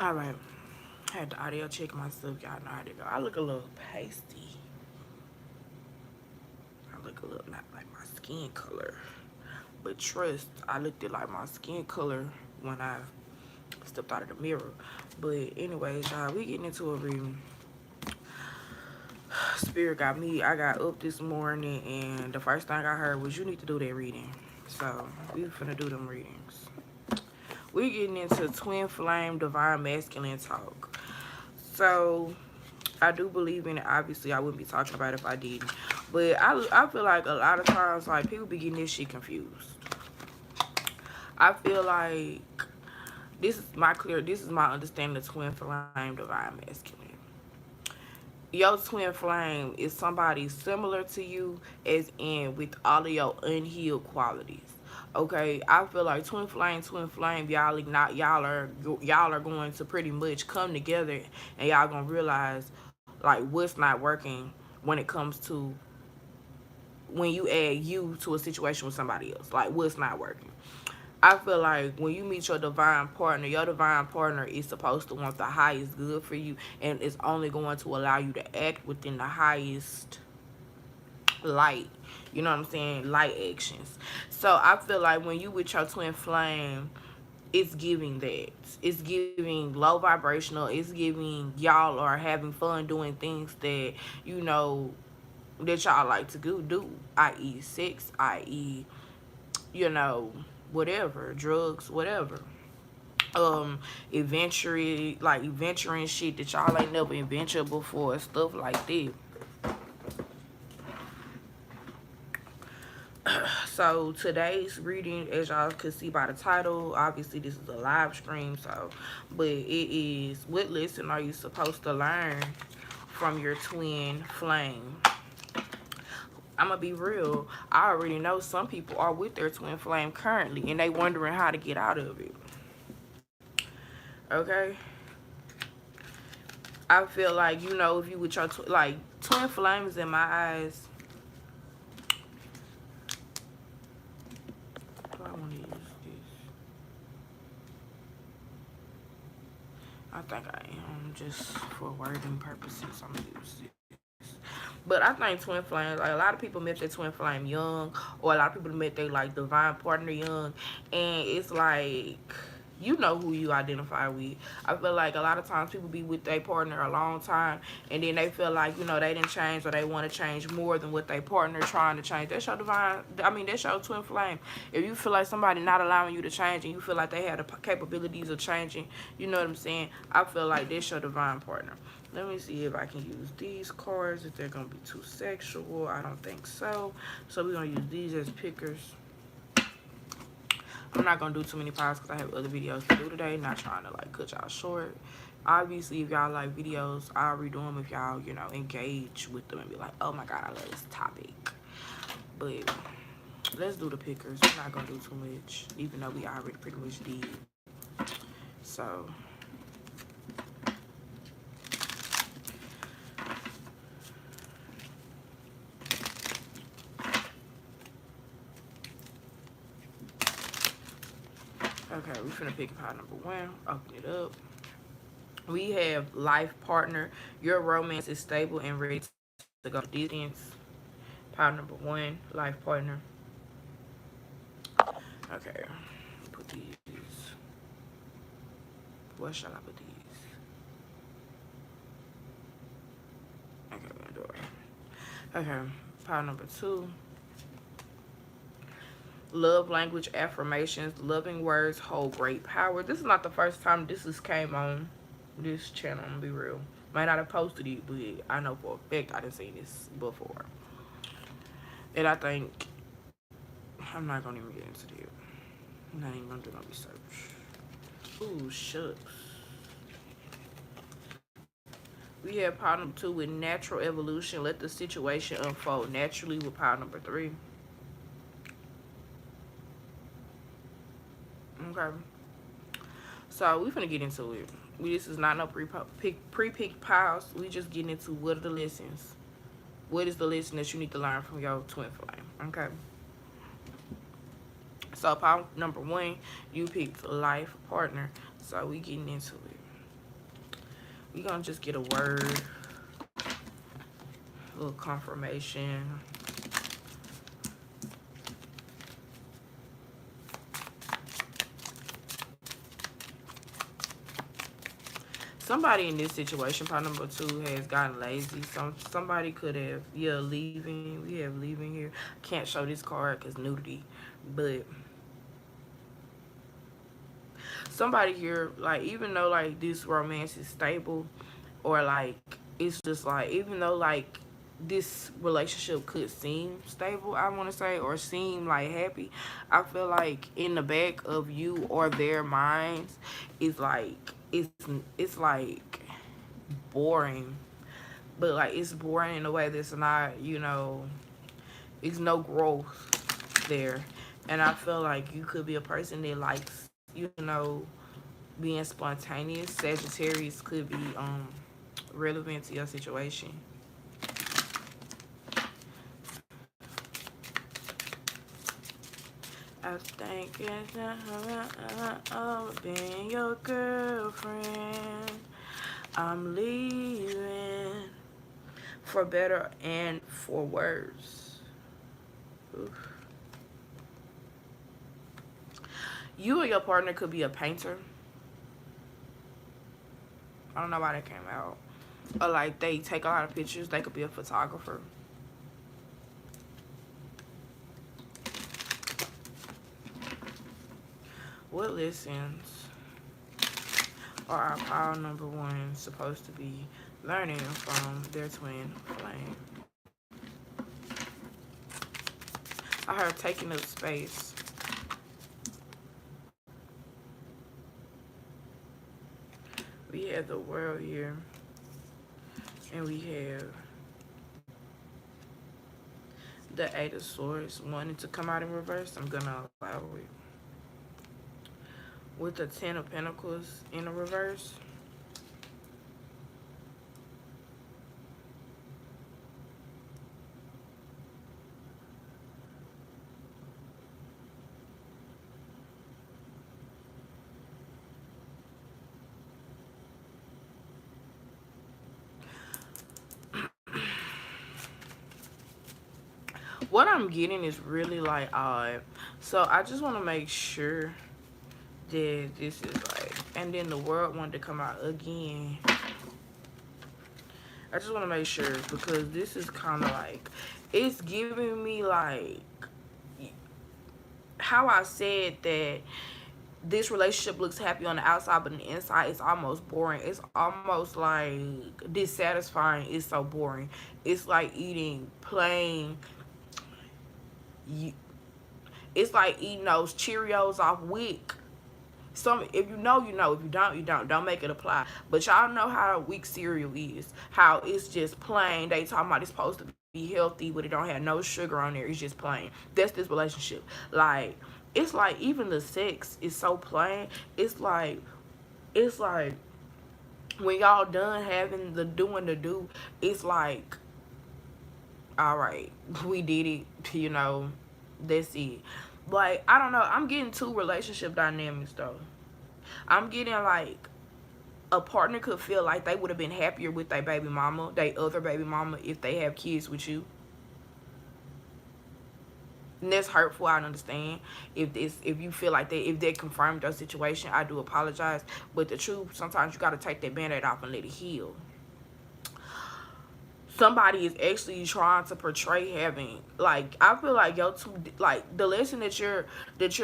All right. I had the audio check myself. Y'all know how to go. I look a little pasty. I look a little not like my skin color. But trust, I looked at like my skin color when I stepped out of the mirror. But anyways, y'all, we getting into a reading. Spirit got me. I got up this morning and the first thing I heard was you need to do that reading. So we finna do them readings. We getting into twin flame divine masculine talk. So I do believe in it. Obviously, I wouldn't be talking about it if I didn't. But I feel like a lot of times, like, people be getting this shit confused. I feel like this is my understanding of twin flame divine masculine. Your twin flame is somebody similar to you, as in with all of your unhealed qualities. Okay, I feel like twin flame, y'all are going to pretty much come together, and y'all gonna realize like what's not working when it comes to when you add you to a situation with somebody else. Like what's not working. I feel like when you meet your divine partner is supposed to want the highest good for you, and it's only going to allow you to act within the highest light. You know what I'm saying? Light actions. So I feel like when you with your twin flame, it's giving that. It's giving low vibrational. It's giving y'all are having fun doing things that that y'all like to do, i.e. sex, i.e. you know, whatever, drugs, whatever. Adventuring shit that y'all ain't never adventured before, stuff like that. So today's reading, as y'all could see by the title, obviously this is a live stream, but it is, what lesson are you supposed to learn from your twin flame? I'm gonna be real. I already know some people are with their twin flame currently, and they wondering how to get out of it. Okay, I feel like if you with your like twin flames in my eyes. Do I want to use this? I think I am, just for wording purposes. I'm gonna use this. But I think twin flames, like a lot of people met their twin flame young, or a lot of people met their like divine partner young, and it's like you know who you identify with. I feel like a lot of times people be with their partner a long time, and then they feel like they didn't change, or they want to change more than what their partner trying to change. That's your divine. I mean, that's your twin flame. If you feel like somebody not allowing you to change, and you feel like they have the capabilities of changing, you know what I'm saying? I feel like that's your divine partner. Let me see if I can use these cards, if they're going to be too sexual. I don't think so. So we're going to use these as pickers. I'm not going to do too many piles because I have other videos to do today. Not trying to, like, cut y'all short. Obviously, if y'all like videos, I'll redo them if y'all, engage with them and be like, oh my God, I love this topic. But let's do the pickers. We're not going to do too much, even though we already pretty much did. So okay, we're finna pick pile number one. Open it up. We have life partner. Your romance is stable and ready to go distance. Pile number one, life partner. Okay, put these. What shall I put these? Okay, we're gonna do it. Okay, pile number two. Love language affirmations. Loving words hold great power. This is not the first time this has came on this channel. I'm gonna be real. Might not have posted it, but I know for a fact I done seen this before. And I think I'm not gonna even get into it. I'm not even gonna do no research. Ooh, shucks. We have pile number two with natural evolution. Let the situation unfold naturally with pile number three. Okay. So we finna get into it. This is not no pre-picked piles. We just getting into what are the lessons. What is the lesson that you need to learn from your twin flame? Okay. So pile number one, you picked life partner. So we getting into it. We're gonna just get a word, a little confirmation. Somebody in this situation, part number 2, has gotten lazy. Somebody could have, yeah, leaving. We have leaving here. Can't show this card because nudity, but somebody here, like, even though like this romance is stable, or like it's just like, even though like this relationship could seem stable, I want to say, or seem like happy, I feel like in the back of you or their minds, it's like it's like boring, but like it's boring in a way that's not, you know, it's no growth there. And I feel like you could be a person that likes, you know, being spontaneous. Sagittarius could be relevant to your situation. I was thinking of being your girlfriend. I'm leaving for better and for worse. Oof. You or your partner could be a painter. I don't know why that came out. Or like they take a lot of pictures. They could be a photographer. What lessons are our pile number 1 supposed to be learning from their twin flame? I heard taking up space. We have the world here, and we have the 8 of Swords wanting to come out in reverse. I'm gonna allow it. With the 10 of Pentacles in a reverse. What I'm getting is really like odd. So I just want to make sure that this is like, and then the world wanted to come out again. I just want to make sure, because this is kind of like, it's giving me like how I said that this relationship looks happy on the outside, but on the inside it's almost boring. It's almost like dissatisfying. It's so boring. It's like eating plain, it's like eating those Cheerios off wick. Some, if you know, you know. If you don't, you don't. Don't make it apply. But y'all know how weak cereal is. How it's just plain. They talking about it's supposed to be healthy, but it don't have no sugar on there. It's just plain. That's this relationship. Like, it's like even the sex is so plain. It's like when y'all done having the doing the do, it's like, all right, we did it. You know, that's it. Like, I don't know. I'm getting 2 relationship dynamics, though. I'm getting, like, a partner could feel like they would have been happier with their baby mama, their other baby mama, if they have kids with you. And that's hurtful, I understand. If you feel like if they confirmed your situation, I do apologize. But the truth, sometimes you got to take that Band-Aid off and let it heal. Somebody is actually trying to portray having, like, I feel like like the lesson that you're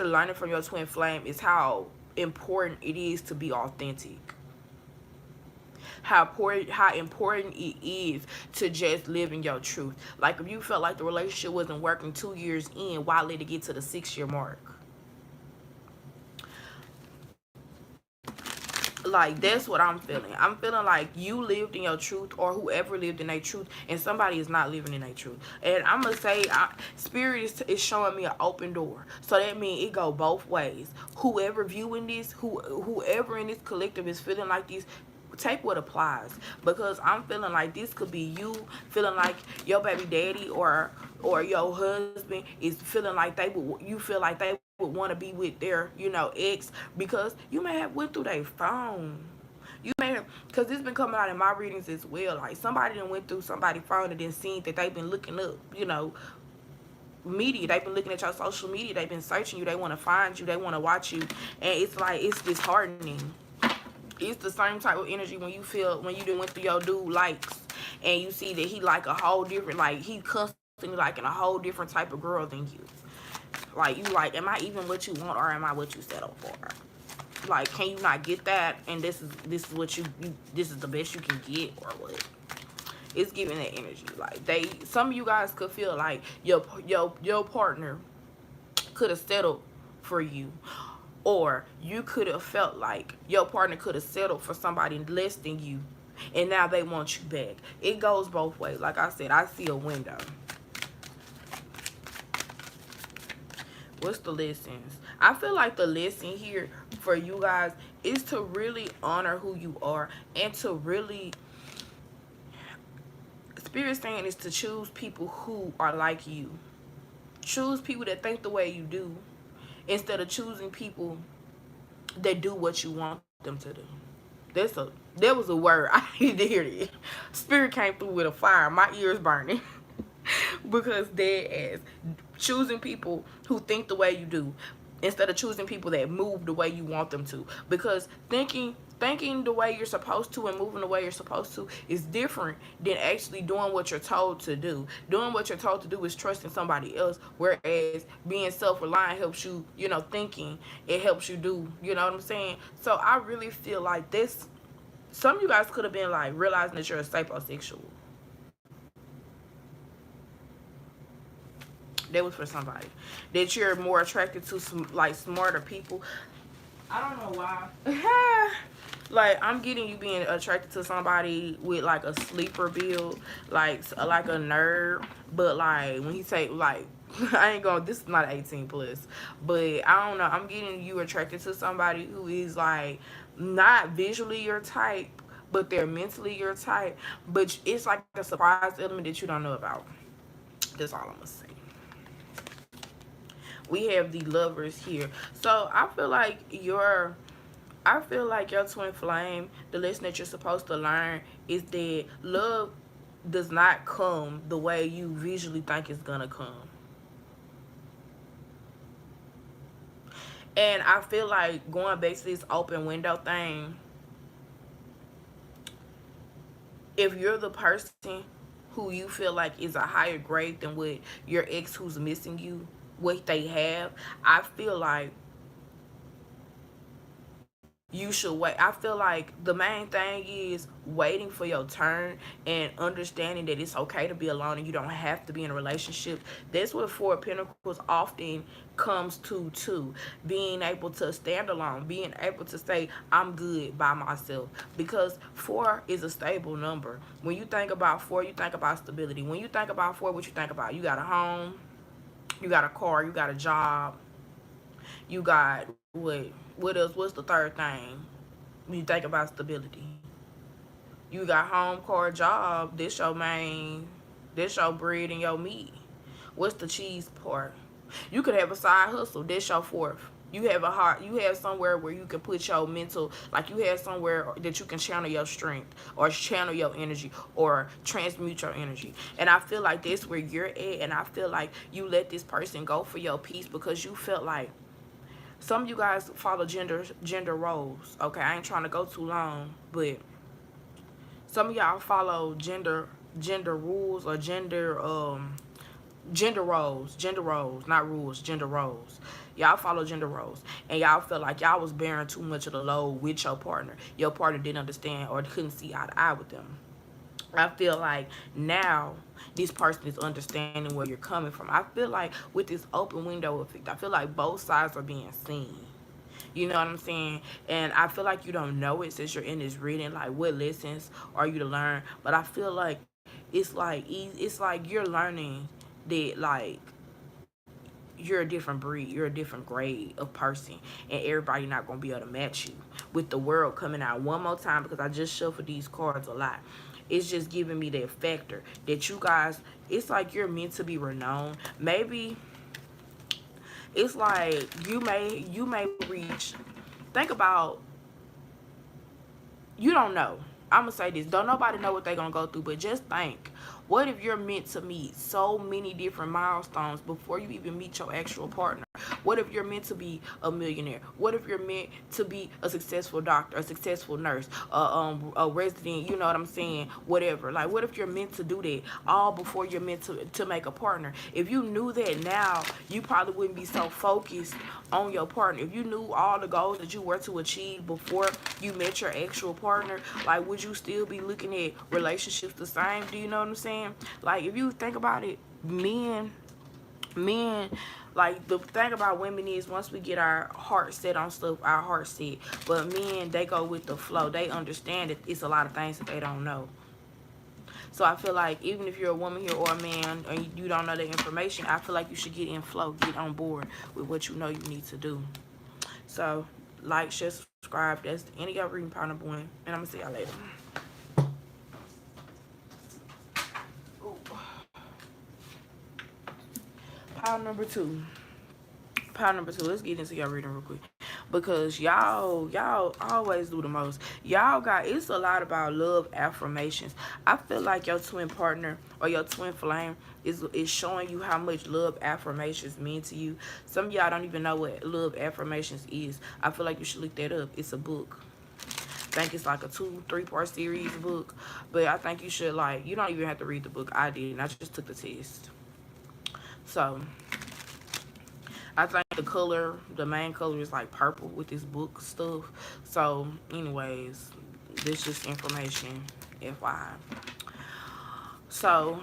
learning from your twin flame is how important it is to be authentic. How important it is to just live in your truth. Like, if you felt like the relationship wasn't working 2 years in, why let it get to the 6-year mark? Like, that's what I'm feeling. I'm feeling like you lived in your truth, or whoever lived in their truth, and somebody is not living in their truth. And I'm gonna say, Spirit is showing me an open door. So that means it go both ways. Whoever viewing this, whoever in this collective is feeling like this, take what applies. Because I'm feeling like this could be you feeling like your baby daddy or your husband is feeling like you feel like they would want to be with their, you know, ex, because you may have went through their phone. You may saying? Because this been coming out in my readings as well. Like, somebody done went through somebody's phone and then seen that they've been looking up, you know, media. They've been looking at your social media. They've been searching you. They want to find you. They want to watch you. And it's like, it's disheartening. It's the same type of energy when you feel, when you done went through your dude likes and you see that he like a whole different, like, he constantly liking a whole different type of girl than you. Like, you like, am I even what you want, or am I what you settle for? Like, can you not get that? And this is what you this is the best you can get, or what? It's giving that energy. Like, some of you guys could feel like your partner could have settled for you, or you could have felt like your partner could have settled for somebody less than you, and now they want you back. It goes both ways. Like I said, I see a window. What's the lessons? I feel like the lesson here for you guys is to really honor who you are, and to really, Spirit saying is to choose people who are like you. Choose people that think the way you do, instead of choosing people that do what you want them to do. That was a word. I need to hear it. Spirit came through with a fire. My ears burning. Because dead ass. Choosing people who think the way you do, instead of choosing people that move the way you want them to. Because thinking the way you're supposed to and moving the way you're supposed to is different than actually doing what you're told to do. Doing what you're told to do is trusting somebody else, whereas being self-reliant helps you, you know, thinking, it helps you do, you know what I'm saying? So I really feel like this, some of you guys could have been like realizing that you're a sapiosexual. That was for somebody. That you're more attracted to some, like, smarter people. I don't know why. Like, I'm getting you being attracted to somebody with, like, a sleeper build, like a nerd. But, like, when he say, like, I ain't gonna, this is not 18 plus, but I don't know, I'm getting you attracted to somebody who is, like, not visually your type, but they're mentally your type. But it's like a surprise element that you don't know about. That's all I'm gonna say. We have the Lovers here. So I feel like your twin flame, the lesson that you're supposed to learn is that love does not come the way you visually think it's gonna come. And I feel like, going back to this open window thing, if you're the person who you feel like is a higher grade than what your ex who's missing you, what they have, I feel like you should wait. I feel like the main thing is waiting for your turn and understanding that it's okay to be alone and you don't have to be in a relationship. That's what Four of Pentacles often comes to too. Being able to stand alone, being able to say, I'm good by myself. Because 4 is a stable number. When you think about 4, you think about stability. When you think about 4, what you think about? You got a home, you car, you got a job, you got what else? What's the third thing when you think about stability? You got home, car, job. This your bread and your meat. What's the cheese part? You could have a side hustle. This your fourth. You have somewhere where you can put your mental, like, you have somewhere that you can channel your strength, or channel your energy, or transmute your energy. And I feel like that's where you're at, and I feel like you let this person go for your peace because you felt like, some of you guys follow gender roles. Okay, I ain't trying to go too long, but some of y'all follow gender rules, or gender roles, not rules, gender roles. Y'all follow gender roles, and y'all felt like y'all was bearing too much of the load with your partner. Your partner didn't understand or couldn't see eye to eye with them. I feel like now this person is understanding where you're coming from. I feel like with this open window effect, I feel like both sides are being seen. You know what I'm saying? And I feel like you don't know it since you're in this reading, like, what lessons are you to learn? But I feel like it's like you're learning that, like, you're a different breed, you're a different grade of person, and everybody not gonna be able to match you. With the world coming out one more time, because I just shuffled these cards a lot, it's just giving me that factor that you guys, it's like you're meant to be renowned. Maybe it's like you may reach, think about you don't know. I'm gonna say this, don't nobody know what they're gonna go through, but just think, what if you're meant to meet so many different milestones before you even meet your actual partner? What if you're meant to be a millionaire? What if you're meant to be a successful doctor, a successful nurse, a resident, you know what I'm saying, whatever? Like, what if you're meant to do that all before you're meant to make a partner? If you knew that now, you probably wouldn't be so focused on your partner. If you knew all the goals that you were to achieve before you met your actual partner, like, would you still be looking at relationships the same? Do you know what I'm saying? Like, if you think about it, men, like, the thing about women is, once we get our heart set on stuff, our heart set. But men, they go with the flow. They understand that it's a lot of things that they don't know. So I feel like even if you're a woman here or a man and you don't know the information, I feel like you should get in flow, get on board with what you know you need to do. So like, share, subscribe. That's the end of your reading, power number 1, and I'm gonna see y'all later. Power number 2. Power number 2. Let's get into your reading real quick, because y'all always do the most. Y'all got, it's a lot about love affirmations. I feel like your twin partner or your twin flame is showing you how much love affirmations mean to you. Some of y'all don't even know what love affirmations is. I feel like you should look that up. It's a book. I think it's like a 2-3 part series book, but I think you should, like, you don't even have to read the book. I did, and I just took the test. So I think the main color is like purple with this book stuff. So anyways, this just information, FYI. So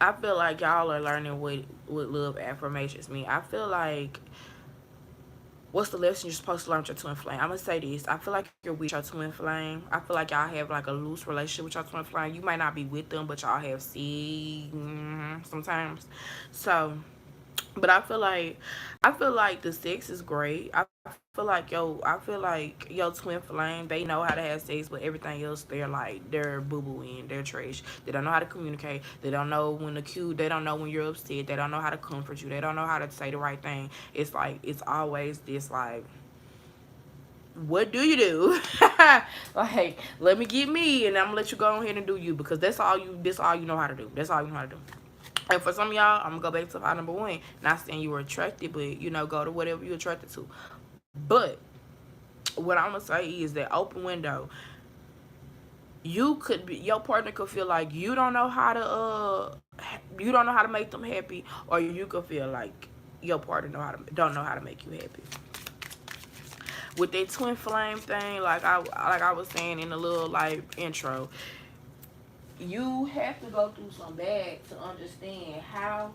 I feel like y'all are learning what love affirmations mean. I feel like, what's the lesson you're supposed to learn with your twin flame? I'm gonna say this. I feel like you're with your twin flame. I feel like y'all have like a loose relationship with your twin flame. You might not be with them, but y'all have sometimes. So, but I feel like the sex is great. I feel like your twin flame, they know how to have sex, but everything else, they're boo boo in, they're trash. They don't know how to communicate. They don't know when to cue. They don't know when you're upset. They don't know how to comfort you. They don't know how to say the right thing. It's like, it's always this, like, what do you do? Like, let me get me, and I'm gonna let you go ahead and do you, because that's all you know how to do. That's all you know how to do. And for some of y'all, I'm gonna go back to power number 1. Not saying you were attracted, but go to whatever you're attracted to. But what I'm gonna say is that open window, your partner could feel like you don't know how to make them happy, or you could feel like your partner don't know how to make you happy. With that twin flame thing, like I was saying in the little intro, you have to go through some bad to understand how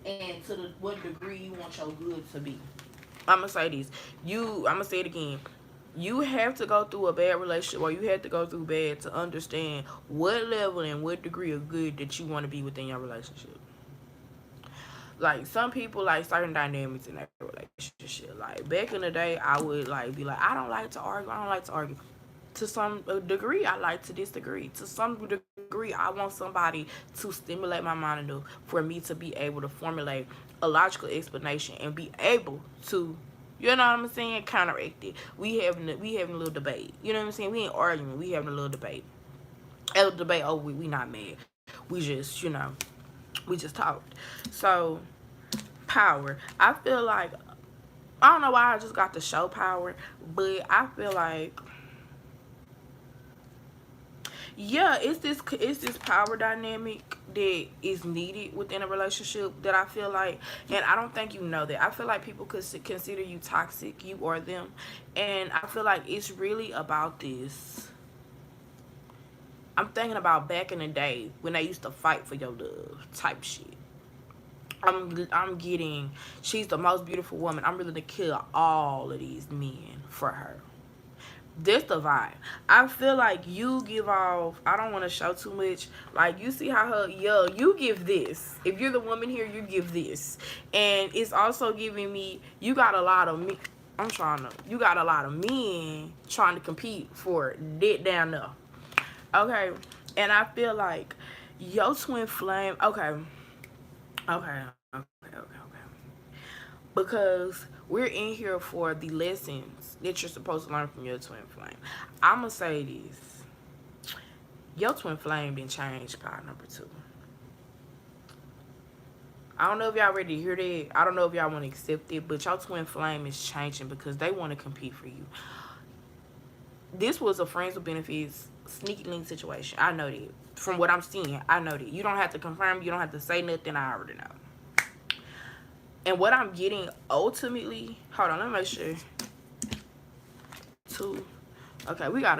and to what degree you want your good to be. I'm gonna say this. I'm gonna say it again. You have to go through a bad relationship, or you have to go through bad to understand what level and what degree of good that you want to be within your relationship. Like, some people like certain dynamics in that relationship. Like, back in the day, I would be like, I don't like to argue. To some degree, I like to disagree. To some degree, I want somebody to stimulate my mind enough for me to be able to formulate a logical explanation and be able to, you know what I'm saying, counteract it. We having a little debate. You know what I'm saying? We ain't arguing. We having a little debate. A debate over, we not mad. We just, we just talked. So, power. I feel like, I don't know why I just got to show power, but I feel like, yeah, it's this power dynamic that is needed within a relationship, that I feel like, and I don't think you know that. I feel like people could consider you toxic, you or them, and I feel like it's really about this. I'm thinking about back in the day when they used to fight for your love type shit. I'm getting, she's the most beautiful woman, I'm willing to kill all of these men for her. This the vibe. I feel like you give off, I don't want to show too much, like, you see how you give this. If you're the woman here, you give this. And it's also giving me, you got a lot of me. You got a lot of men trying to compete for that down there. Okay. And I feel like your twin flame, okay. because we're in here for the lessons that you're supposed to learn from your twin flame. I'm going to say this. Your twin flame didn't change, card number 2. I don't know if y'all ready to hear that. I don't know if y'all want to accept it, but your twin flame is changing because they want to compete for you. This was a friends with benefits sneaky link situation. I know that. From what I'm seeing, I know that. You don't have to confirm. You don't have to say nothing. I already know. And what I'm getting ultimately, hold on, let me make sure. 2. Okay, we got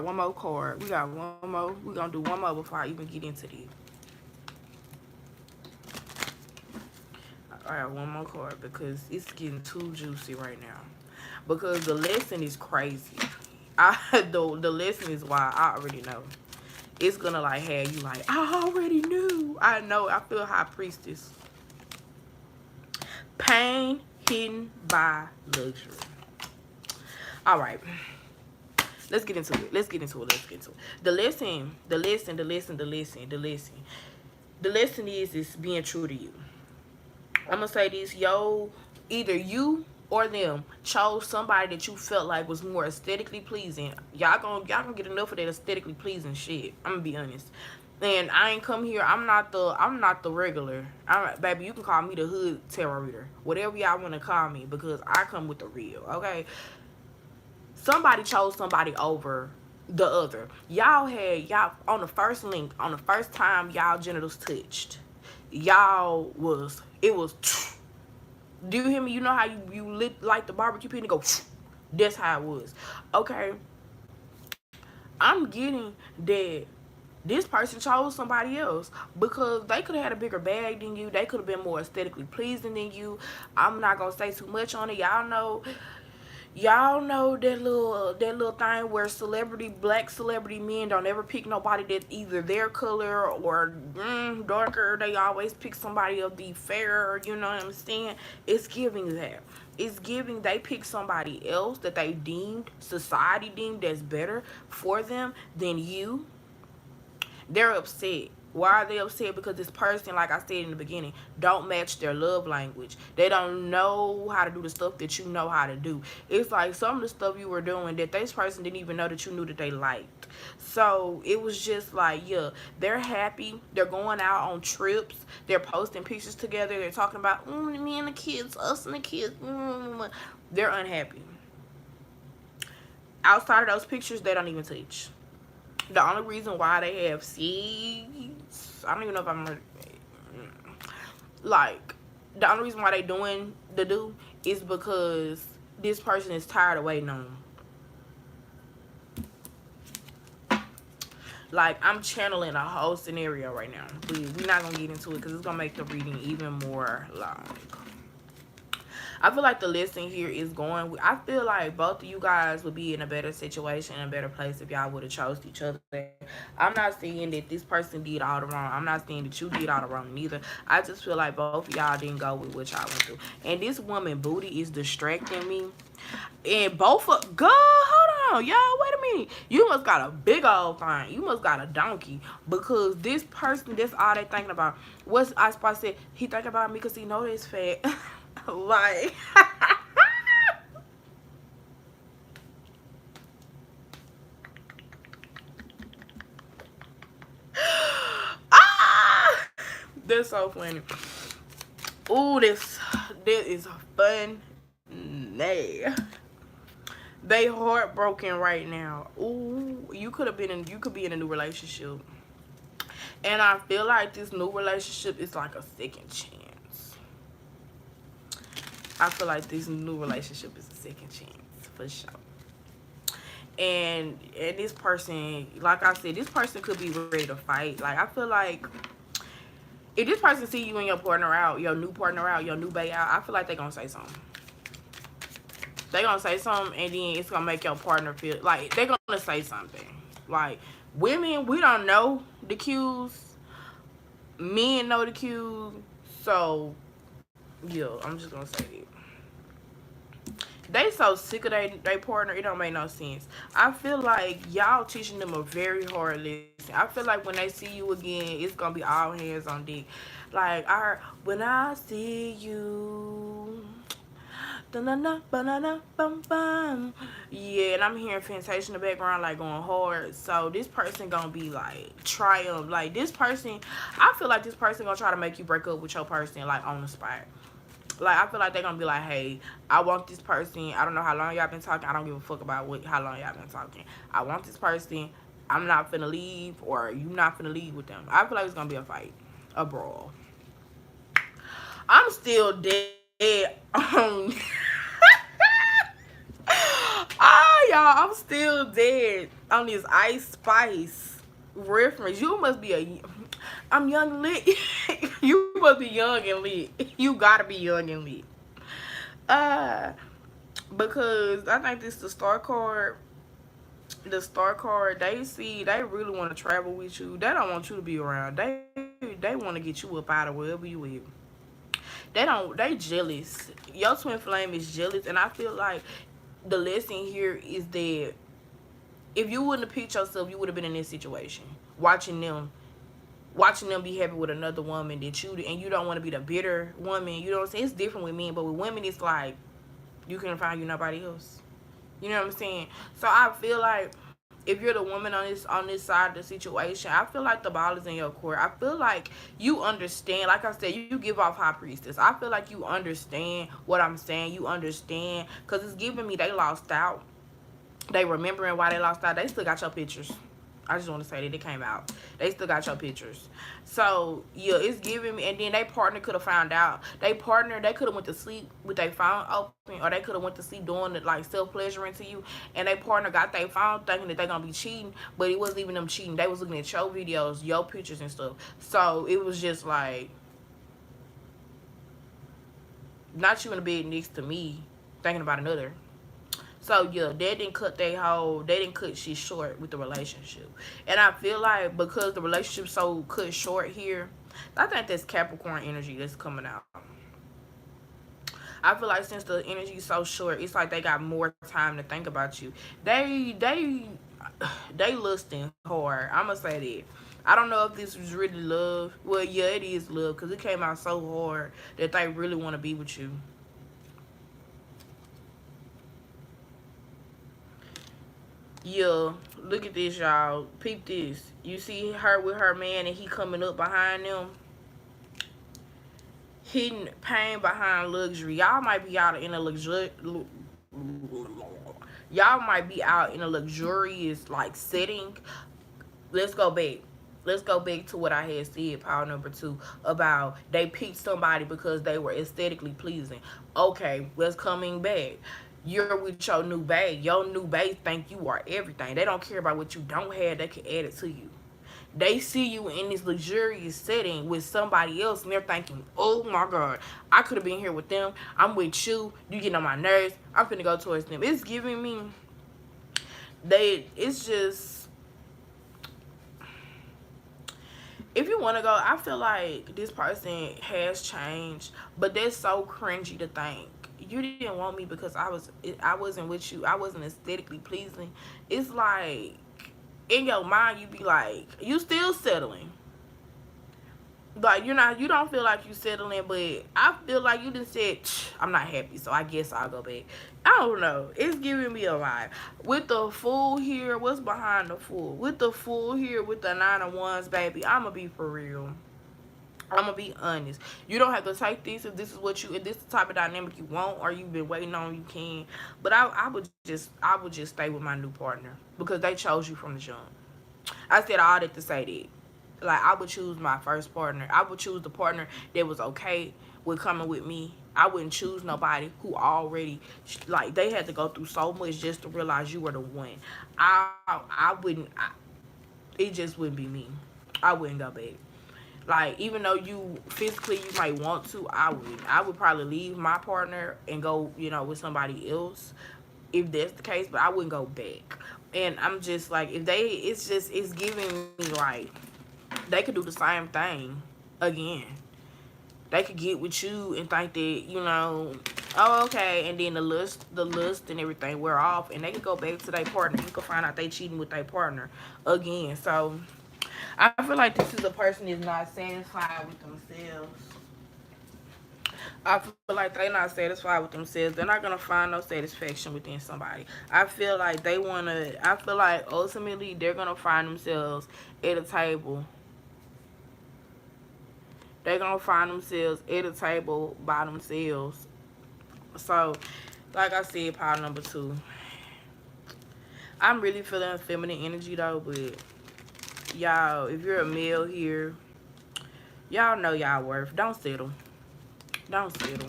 one more card. We got one more. We're gonna do one more before I even get into this. I got one more card because it's getting too juicy right now. Because the lesson is crazy. The lesson is why I already know. It's gonna like have you like, I already knew. I know. I feel High Priestess. Pain hidden by luxury. All right. Let's get into it. The lesson is being true to you. I'm gonna say this, either you or them chose somebody that you felt like was more aesthetically pleasing. Y'all gonna get enough of that aesthetically pleasing shit. I'm gonna be honest. And I ain't come here. I'm not the regular. Baby, you can call me the hood tarot reader. Whatever y'all wanna call me, because I come with the real, okay? Somebody chose somebody over the other. Y'all on the first link, on the first time y'all genitals touched. It was do you hear me? You know how you lit like the barbecue pit and go that's how it was. Okay. I'm getting that this person chose somebody else because they could have had a bigger bag than you. They could have been more aesthetically pleasing than you. I'm not gonna say too much on it. Y'all know that little thing where black celebrity men don't ever pick nobody that's either their color or darker. They always pick somebody of the fairer, you know what I'm saying? It's giving that. It's giving they pick somebody else that society deemed that's better for them than you. They're upset. Why are they upset? Because this person, like I said in the beginning, don't match their love language. They don't know how to do the stuff that you know how to do. It's like some of the stuff you were doing that this person didn't even know that you knew that they liked. So it was just like, yeah, they're happy. They're going out on trips. They're posting pictures together. They're talking about me and the kids, us and the kids. They're unhappy. Outside of those pictures, they don't even touch. The only reason why they have seeds, I don't even know if I'm like, the only reason why they doing the do is because this person is tired of waiting on them. Like, I'm channeling a whole scenario right now. We're not gonna get into it because it's gonna make the reading even more like, I feel like the lesson here is going. I feel like both of you guys would be in a better situation, a better place if y'all would have chose each other. I'm not saying that this person did all the wrong. I'm not saying that you did all the wrong neither. I just feel like both of y'all didn't go with what y'all went through. And this woman booty is distracting me. And both of girl, hold on, y'all. Wait a minute. You must got a big old thing. You must got a donkey because this person, that's all they thinking about. What's I supposed to say? He think about me because he know this fat. Like that's so funny. Ooh, this is fun. Nay. They heartbroken right now. Ooh, you could be in a new relationship. And I feel like this new relationship is like a second chance. I feel like this new relationship is a second chance for sure. And this person, like I said, this person could be ready to fight. Like, I feel like if this person see you and your partner out, your new partner out, your new bae out, I feel like they're gonna say something. They're gonna say something, and then it's gonna make your partner feel like they're gonna say something. Like, women, we don't know the cues. Men know the cues. So, yeah, I'm just gonna say it. They so sick of their partner, it don't make no sense. I feel like y'all teaching them a very hard lesson. I feel like when they see you again, it's gonna be all hands on deck. Like, when I see you, Dun-dun-dun, banana, bum, bum. Yeah, and I'm hearing Fantasia in the background, like, going hard. So this person gonna be like triumph. Like, this person, I feel like this person gonna try to make you break up with your person, like, on the spot. Like, I feel like they're gonna be like, hey, I want this person. I don't know how long y'all been talking. I don't give a fuck about how long y'all been talking. I want this person. I'm not finna leave, or you not finna leave with them. I feel like it's gonna be a fight, a brawl. I'm still dead on. Ah, y'all, I'm still dead on this Ice Spice reference. You must be I'm young and lit. You must be young and lit. You gotta be young and lit. Uh, because I think this is the star card. The star card, they really want to travel with you. They don't want you to be around. They want to get you up out of wherever you live. They jealous. Your twin flame is jealous, and I feel like the lesson here is that if you wouldn't have picked yourself, you would have been in this situation. Watching them be happy with another woman that you don't want to be the bitter woman. You know what I'm saying? It's different with men, but with women it's like you couldn't find you nobody else. You know what I'm saying? So I feel like if you're the woman on this side of the situation, I feel like the ball is in your court. I feel like you understand. Like I said, you give off high priestess. I feel like you understand what I'm saying. You understand, because it's giving me they lost out. They remembering why they lost out. They still got your pictures. I just want to say that it came out. They still got your pictures. So, yeah, it's giving me. And then they partner could have found out. They could have went to sleep with their phone open. Or they could have went to sleep doing it, like, self-pleasuring to you. And they partner got their phone thinking that they're going to be cheating. But it wasn't even them cheating. They was looking at your videos, your pictures and stuff. So, it was just like, not you in the bed next to me thinking about another. So yeah, they didn't cut shit short with the relationship. And I feel like because the relationship's so cut short here, I think that's Capricorn energy that's coming out. I feel like since the energy's so short, it's like they got more time to think about you. They lusting hard. I'ma say that. I don't know if this was really love. Well, yeah, it is love because it came out so hard that they really want to be with you. Yeah, look at this, y'all. Peep this. You see her with her man and he coming up behind them. Hidden pain behind luxury. Y'all might be out in a luxurious like setting. Let's go back. Let's go back to what I had said, power number 2, about they picked somebody because they were aesthetically pleasing. Okay, let's coming back. You're with your new bae. Your new bae think you are everything. They don't care about what you don't have. They can add it to you. They see you in this luxurious setting with somebody else, and they're thinking, oh my God, I could have been here with them. I'm with you. You getting on my nerves. I'm finna go towards them. It's giving me, it's just, if you want to go, I feel like this person has changed, but that's so cringy to think. You didn't want me because I wasn't with you. I wasn't aesthetically pleasing. It's like in your mind you be like, you still settling. Like you don't feel like you settling, but I feel like you just said, I'm not happy, so I guess I'll go back. I don't know. It's giving me a vibe. With the Fool here, what's behind the Fool? With the Fool here, with the 9 of Wands, baby, I'ma be for real. I'm gonna be honest. You don't have to take this if this is what you, if this is the type of dynamic you want or you've been waiting on. You can, but I would just stay with my new partner because they chose you from the jump. I said all that to say that, like, I would choose my first partner. I would choose the partner that was okay with coming with me. I wouldn't choose nobody who already, like, they had to go through so much just to realize you were the one. I wouldn't. It just wouldn't be me. I wouldn't go back. Like, even though you physically you might want to, I would probably leave my partner and go, with somebody else if that's the case, but I wouldn't go back. And I'm just like, it's giving me like they could do the same thing again. They could get with you and think that, oh, okay, and then the lust and everything wear off, and they could go back to their partner. You could find out they cheating with their partner again. So I feel like this is a person that's not satisfied with themselves. I feel like they're not satisfied with themselves. They're not gonna find no satisfaction within somebody. I feel like they wanna. I feel like ultimately they're gonna find themselves at a table. They're gonna find themselves at a table by themselves. So, like I said, pile number 2. I'm really feeling feminine energy though, but y'all, if you're a male here, y'all know y'all worth. Don't settle. Don't settle.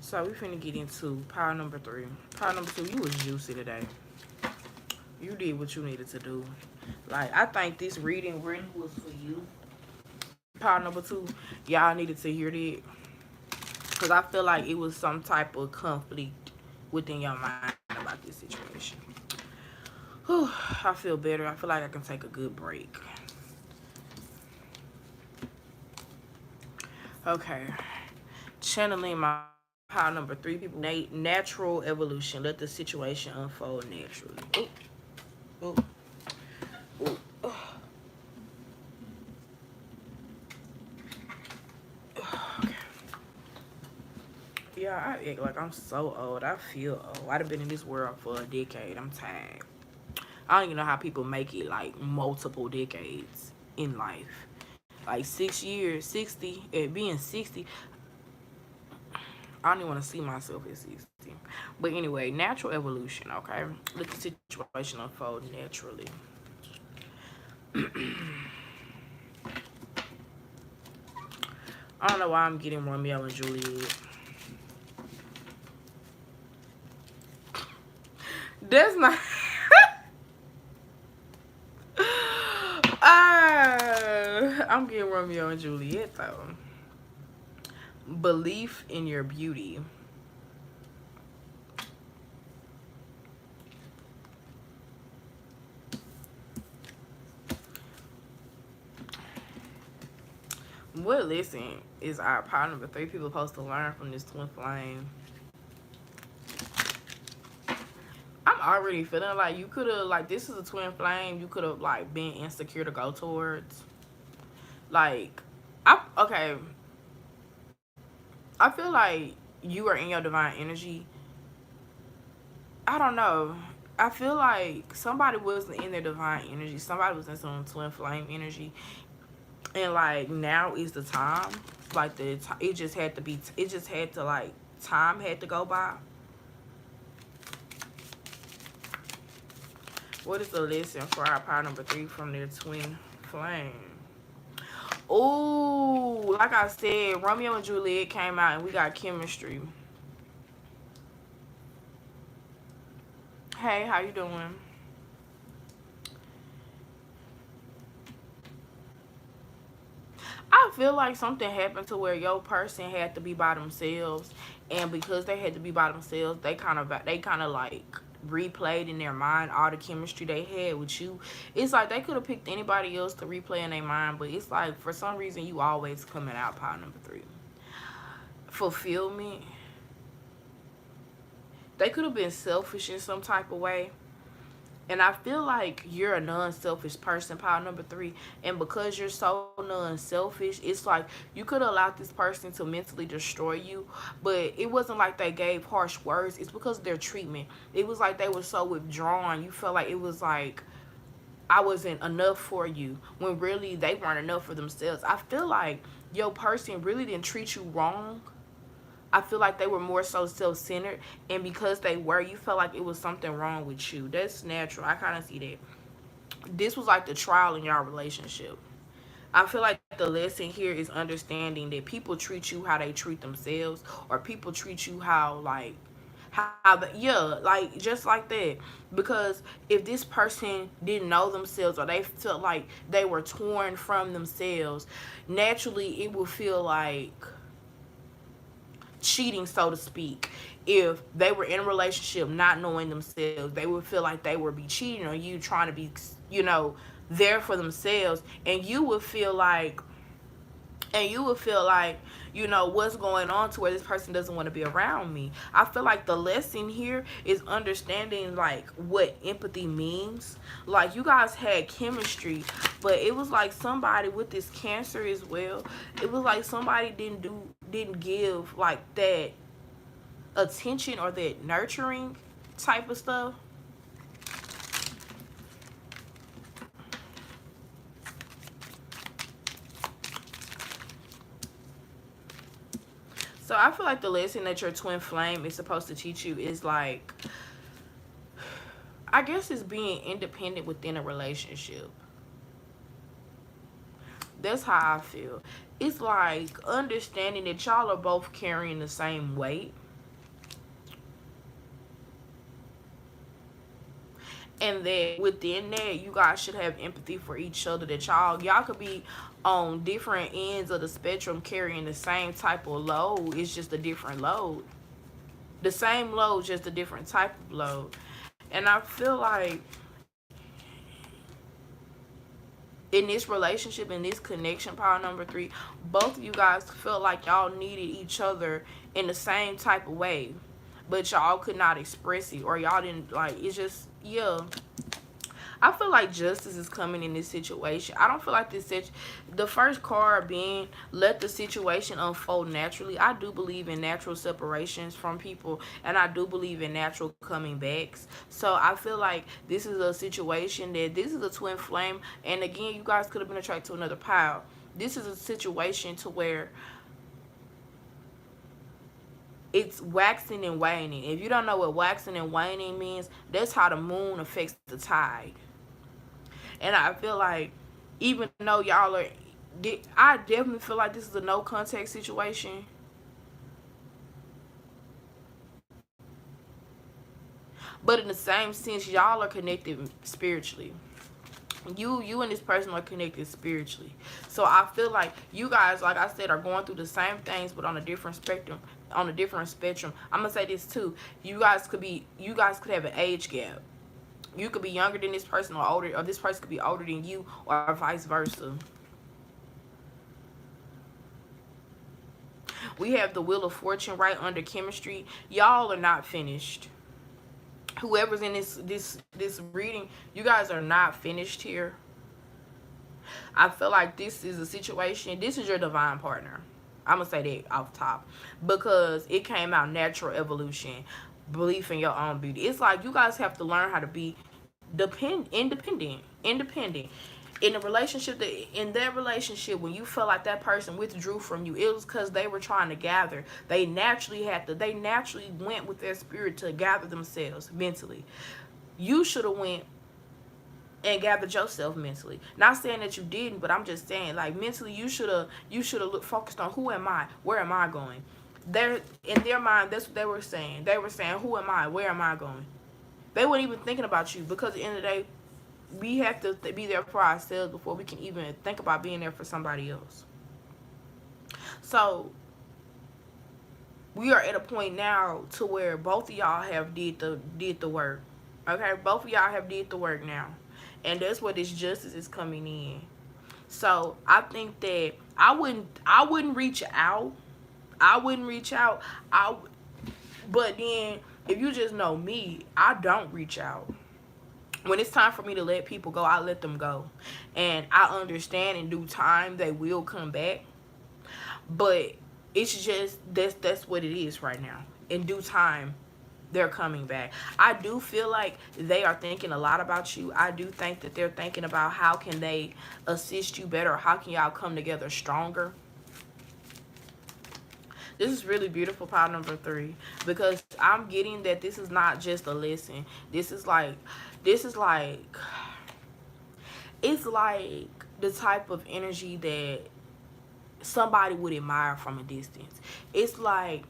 So we finna get into pile number 3. Pile number 2, you was juicy today. You did what you needed to do. Like, I think this reading really was for you. Pile number 2, y'all needed to hear that. Because I feel like it was some type of conflict within your mind about this situation. Whew, I feel better. I feel like I can take a good break. Okay. Channeling my pile number 3, people. Natural evolution. Let the situation unfold naturally. Ooh. Ooh. Ooh. Okay. Yeah, I act like I'm so old. I feel old. I've been in this world for a decade. I'm tired. I don't even know how people make it like multiple decades in life. Like 6 years, 60, and being 60, I don't even want to see myself at 60. But anyway, natural evolution, okay? Let the situation unfold naturally. I don't know why I'm getting Romeo and Juliet. That's not... I'm getting Romeo and Juliet, though. Belief in your beauty. What lesson is our pile number 3 people supposed to learn from this twin flame? I'm already feeling like you could have, like, this is a twin flame. You could have, like, been insecure to go towards. Like, okay. I feel like you are in your divine energy. I don't know. I feel like somebody wasn't in their divine energy. Somebody was in some twin flame energy. And, like, now is the time. Like, it just had to be, it just had to, like, time had to go by. What is the lesson for our pile number 3 from their twin flame? Oh, like I said, Romeo and Juliet came out and we got chemistry. Hey, how you doing? I feel like something happened to where your person had to be by themselves, and because they had to be by themselves, they kind of like replayed in their mind all the chemistry they had with you. It's like they could have picked anybody else to replay in their mind, but it's like for some reason you always coming out pile number 3. Fulfillment. They could have been selfish in some type of way. And I feel like you're a non-selfish person, pile number 3. And because you're so non-selfish, it's like you could have allowed this person to mentally destroy you. But it wasn't like they gave harsh words. It's because of their treatment. It was like they were so withdrawn. You felt like it was like I wasn't enough for you. When really they weren't enough for themselves. I feel like your person really didn't treat you wrong. I feel like they were more so self-centered, and because they were, you felt like it was something wrong with you. That's natural. I kind of see that. This was like the trial in your relationship. I feel like the lesson here is understanding that people treat you how they treat themselves, or people treat you how, like, yeah, like, just like that. Because if this person didn't know themselves, or they felt like they were torn from themselves, naturally it would feel like cheating, so to speak. If they were in a relationship not knowing themselves, they would feel like they would be cheating on you, trying to be, there for themselves. And you would feel like And you would feel like, you know, what's going on to where this person doesn't want to be around me. I feel like the lesson here is understanding like what empathy means. Like you guys had chemistry, but it was like somebody with this cancer as well. It was like somebody didn't give like that attention or that nurturing type of stuff. So I feel like the lesson that your twin flame is supposed to teach you is like, I guess it's being independent within a relationship. That's how I feel. It's like understanding that y'all are both carrying the same weight. And that within that, you guys should have empathy for each other. That y'all could be on different ends of the spectrum carrying the same type of load. It's just a different load. The same load, just a different type of load. And I feel like in this relationship, in this connection, power number 3, both of you guys felt like y'all needed each other in the same type of way, but y'all could not express it, or y'all didn't like. It's just, yeah. I feel like justice is coming in this situation. I don't feel like the first card being let the situation unfold naturally. I do believe in natural separations from people, and I do believe in natural coming backs. So I feel like this is a situation that this is a twin flame, and again, you guys could have been attracted to another pile. This is a situation to where it's waxing and waning. If you don't know what waxing and waning means, that's how the moon affects the tide. And I feel like even though y'all are, I definitely feel like this is a no contact situation. But in the same sense, y'all are connected spiritually. You and this person are connected spiritually. So I feel like you guys, like I said, are going through the same things but on a different spectrum. On a different spectrum. I'm gonna say this too. You guys could have an age gap. You could be younger than this person or older, or this person could be older than you, or vice versa. We have the Wheel of Fortune right under chemistry. Y'all are not finished. Whoever's in this reading, you guys are not finished here. I feel like this is a situation. This is your divine partner. I'm gonna say that off top because it came out natural evolution, belief in your own beauty. It's like you guys have to learn how to be independent in a relationship. In that relationship, when you felt like that person withdrew from you, it was because they were trying to gather. They naturally went with their spirit to gather themselves mentally. You should have went and gathered yourself mentally. Not saying that you didn't, but I'm just saying, like, mentally you should have looked focused on who am I, where am I going. They're in their mind, that's what they were saying. They were saying, who am I, where am I going. They weren't even thinking about you, because at the end of the day, we have to be there for ourselves before we can even think about being there for somebody else. So we are at a point now to where both of y'all have did the work. Okay, both of y'all have did the work now, and that's where this justice is coming in. So I think that I wouldn't reach out. I wouldn't reach out. But then if you just know me, I don't reach out. When it's time for me to let people go, I let them go. And I understand in due time they will come back. But it's just that's what it is right now. In due time, they're coming back. I do feel like they are thinking a lot about you. I do think that they're thinking about how can they assist you better, or how can y'all come together stronger. This is really beautiful, pile number 3, because I'm getting that this is not just a lesson. It's like the type of energy that somebody would admire from a distance. It's like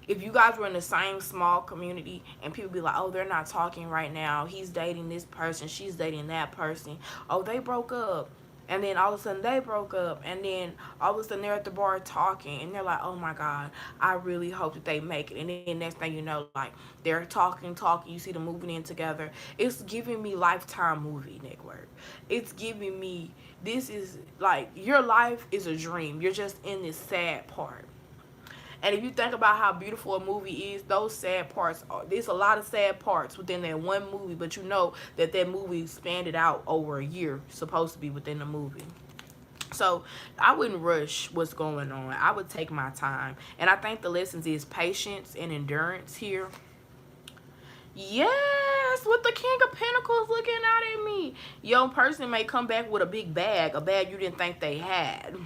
if you guys were in the same small community and people be like, oh, they're not talking right now. He's dating this person. She's dating that person. Oh, they broke up. And then all of a sudden they broke up. And then all of a sudden they're at the bar talking. And they're like, oh, my God, I really hope that they make it. And then next thing you know, like, they're talking. You see them moving in together. It's giving me Lifetime movie network. It's giving me this is like your life is a dream. You're just in this sad part. And if you think about how beautiful a movie is, those sad parts there's a lot of sad parts within that one movie, but you know that that movie expanded out over a year, supposed to be within the movie. So I wouldn't rush what's going on. I would take my time. And I think the lessons is patience and endurance here. Yes, with the King of Pentacles looking out at me. Your person may come back with a big bag, a bag you didn't think they had.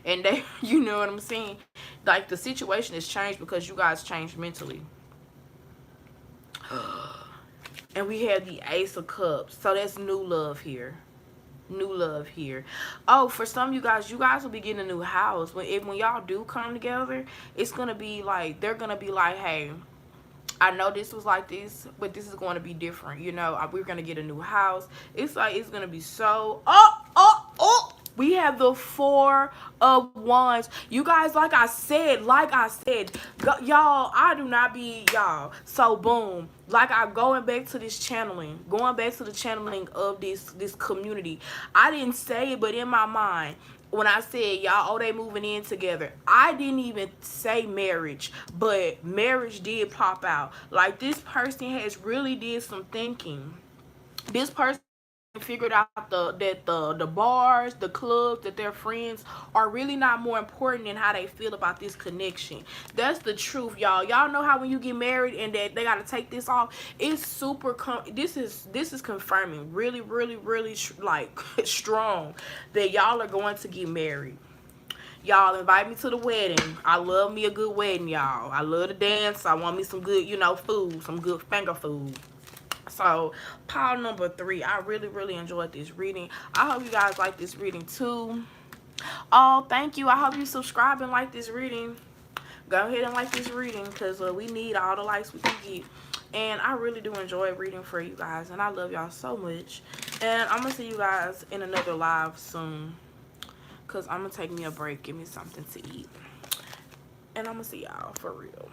And they, you know what I'm saying? Like the situation has changed because you guys changed mentally. And we have the Ace of Cups. So that's new love here. New love here. Oh, for some of you guys will be getting a new house. When y'all do come together, it's going to be like, they're going to be like, hey, I know this was like this, but this is going to be different. You know, we're going to get a new house. It's like, it's going to be so, we have the Four of Wands. You guys, like I said, y'all, I do not be y'all. So boom, like I'm going back to this channeling, of this community. I didn't say it, but in my mind, when I said y'all, they moving in together, I didn't even say marriage, but marriage did pop out. Like this person has really did some thinking. This person figured out that the bars, the clubs, that their friends are really not more important than how they feel about this connection. That's the truth, y'all. Y'all know how when you get married and that they got to take this off, it's super this is confirming really like strong that y'all are going to get married. Y'all invite me to the wedding. I love me a good wedding, y'all. I love to dance. I want me some good, food, some good finger food. So pile number 3, I really enjoyed this reading. I hope you guys like this reading too. Oh, thank you. I hope you subscribe and like this reading. Go ahead and like this reading, because we need all the likes we can get. And I really do enjoy reading for you guys, and I love y'all so much. And I'm gonna see you guys in another live soon, because I'm gonna take me a break, give me something to eat, and I'm gonna see y'all for real.